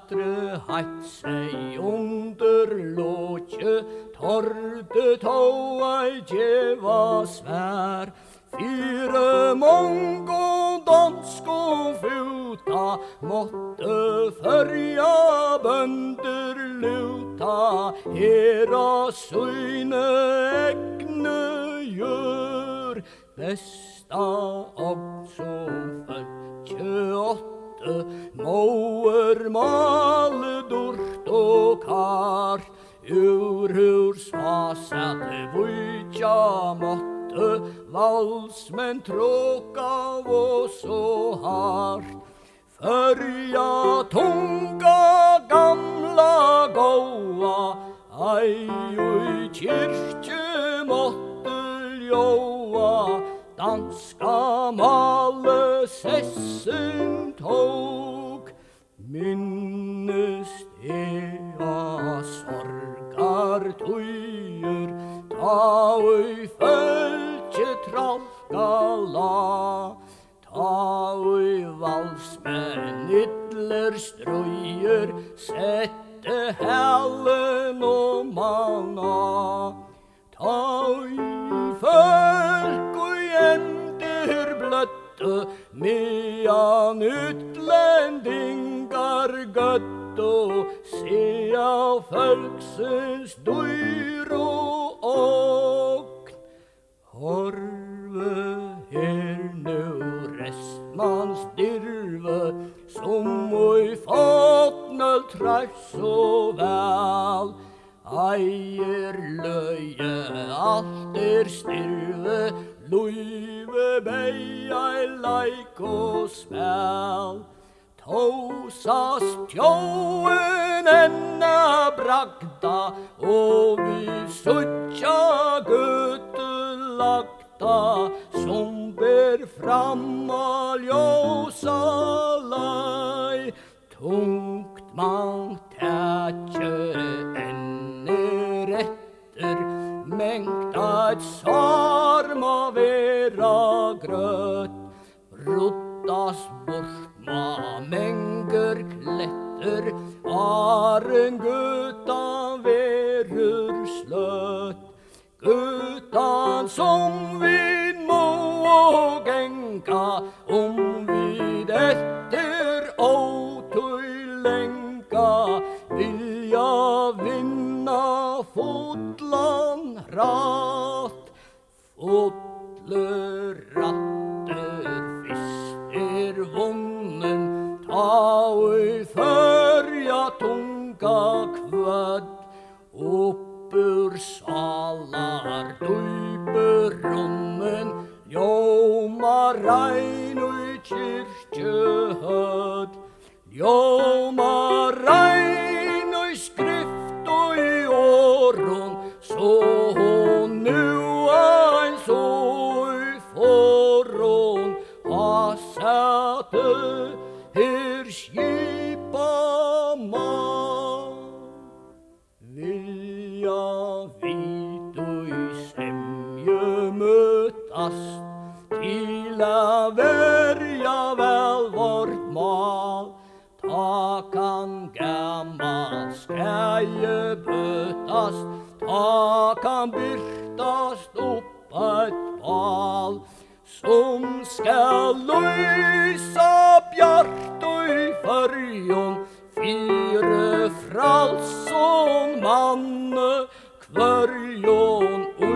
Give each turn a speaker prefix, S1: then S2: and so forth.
S1: Atre hatt seg under låtje, torde tåa djeva svær. Fire mongo dansko futa, måtte førja bønder luta. Hera søyne egne gjør, besta også følge åtte. Måer male dort og kart, hur svasete vujtja måtte. Valsmenn tråka var så hardt. Førja tunga gamla gåa, ei ui kyrkje måtte ljóa. Danska male sessen tåg, minnest ea sorgar tøyer, ta ui følge tralka la. Ta ui valsmenn ytler strøyer, sette hellen og manna. Ta ui folk ui ender bløtte, medan utlendingar gøtte. Sea folksens dyr og åkn, horve her nu restmans dirve, som ui fåtnøl treff så vel. Eier løye, alt styrve, luive bei ei leik og spel. Tåsast tjóen enna bragda, og vi suttja gøtelagda, som ber fram a ljósa lei. Tungt mang tætje enner etter, mengt eit sarma vera grøt. Ruttas bort ma menger kletter, aren gutan verur sløt. Gutan som vid må og enka, vid etter åtøylenka, vilja vinna fotland rat. Fotle ratter fister vunnen, ta ui førja tunga kvødd. Uppur salar døyper rummen, ljóma rein ui kyrkjehødd. Ljóma rein ui skrift ui åron, så hon nu ein så ui foron. Ha sæte her skipa man, vilja vit ui semje møtast, til a verja vel vårt mal. Ta kan gammal skreie bøtast, ta kan byrtast opp et val, som skal lysa bjart ui førjon, fire fralson manne, kvørjon ui